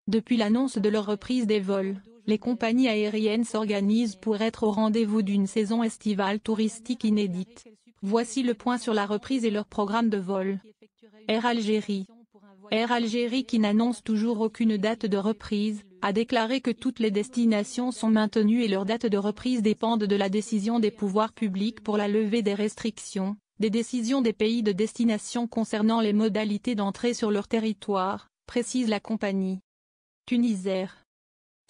Depuis l'annonce de leur reprise des vols, les compagnies aériennes s'organisent pour être au rendez-vous d'une saison estivale touristique inédite. Voici le point sur la reprise et leur programme de vol. Air Algérie. Air Algérie, qui n'annonce toujours aucune date de reprise, a déclaré que toutes les destinations sont maintenues et leurs dates de reprise dépendent de la décision des pouvoirs publics pour la levée des restrictions, des décisions des pays de destination concernant les modalités d'entrée sur leur territoire, précise la compagnie. Tunisair.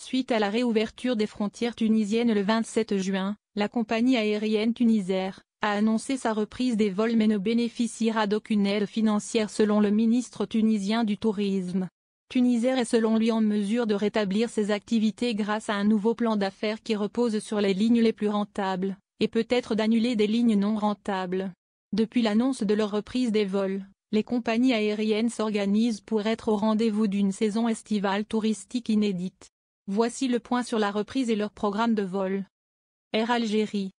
Suite à la réouverture des frontières tunisiennes le 27 juin, la compagnie aérienne Tunisair a annoncé sa reprise des vols mais ne bénéficiera d'aucune aide financière selon le ministre tunisien du Tourisme. Tunisair est selon lui en mesure de rétablir ses activités grâce à un nouveau plan d'affaires qui repose sur les lignes les plus rentables, et peut-être d'annuler des lignes non rentables. Depuis l'annonce de leur reprise des vols, les compagnies aériennes s'organisent pour être au rendez-vous d'une saison estivale touristique inédite. Voici le point sur la reprise et leur programme de vol. Air Algérie.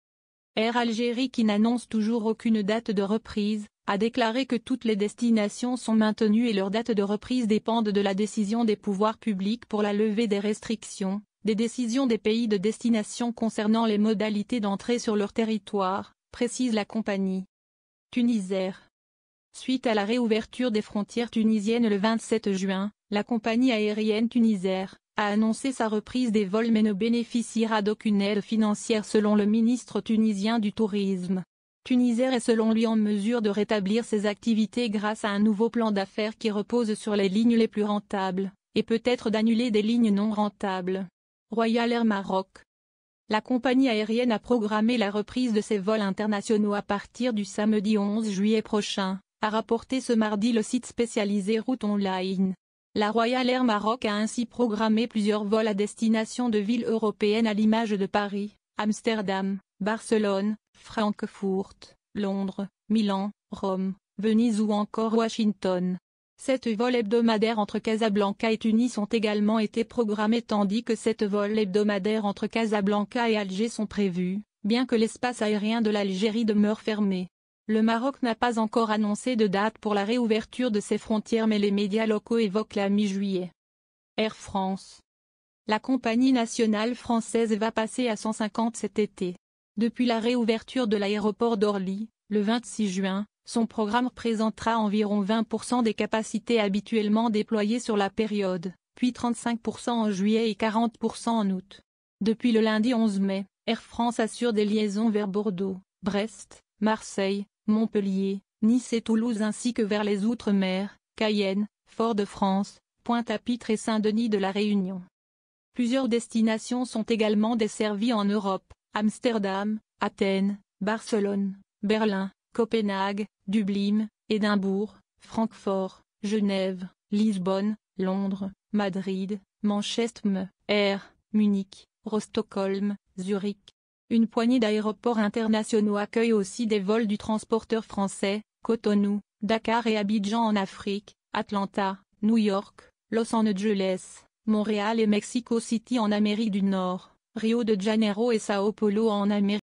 Air Algérie, qui n'annonce toujours aucune date de reprise, a déclaré que toutes les destinations sont maintenues et leurs dates de reprise dépendent de la décision des pouvoirs publics pour la levée des restrictions, des décisions des pays de destination concernant les modalités d'entrée sur leur territoire, précise la compagnie. Tunisair. Suite à la réouverture des frontières tunisiennes le 27 juin, la compagnie aérienne Tunisair a annoncé sa reprise des vols mais ne bénéficiera d'aucune aide financière selon le ministre tunisien du Tourisme. Tunisair est selon lui en mesure de rétablir ses activités grâce à un nouveau plan d'affaires qui repose sur les lignes les plus rentables, et peut-être d'annuler des lignes non rentables. Royal Air Maroc. La compagnie aérienne a programmé la reprise de ses vols internationaux à partir du samedi 11 juillet prochain, a rapporté ce mardi le site spécialisé Route Online. La Royal Air Maroc a ainsi programmé plusieurs vols à destination de villes européennes à l'image de Paris, Amsterdam, Barcelone, Francfort, Londres, Milan, Rome, Venise ou encore Washington. 7 vols hebdomadaires entre Casablanca et Tunis ont également été programmés tandis que 7 vols hebdomadaires entre Casablanca et Alger sont prévus, bien que l'espace aérien de l'Algérie demeure fermé. Le Maroc n'a pas encore annoncé de date pour la réouverture de ses frontières mais les médias locaux évoquent la mi-juillet. Air France. La compagnie nationale française va passer à 150 cet été. Depuis la réouverture de l'aéroport d'Orly, le 26 juin, son programme présentera environ 20% des capacités habituellement déployées sur la période, puis 35% en juillet et 40% en août. Depuis le lundi 11 mai, Air France assure des liaisons vers Bordeaux, Brest, Marseille, Montpellier, Nice et Toulouse ainsi que vers les Outre-mer, Cayenne, Fort-de-France, Pointe-à-Pitre et Saint-Denis de la Réunion. Plusieurs destinations sont également desservies en Europe, Amsterdam, Athènes, Barcelone, Berlin, Copenhague, Dublin, Édimbourg, Francfort, Genève, Lisbonne, Londres, Madrid, Manchester, Air, Munich, Stockholm, Zurich. Une poignée d'aéroports internationaux accueillent aussi des vols du transporteur français, Cotonou, Dakar et Abidjan en Afrique, Atlanta, New York, Los Angeles, Montréal et Mexico City en Amérique du Nord, Rio de Janeiro et Sao Paulo en Amérique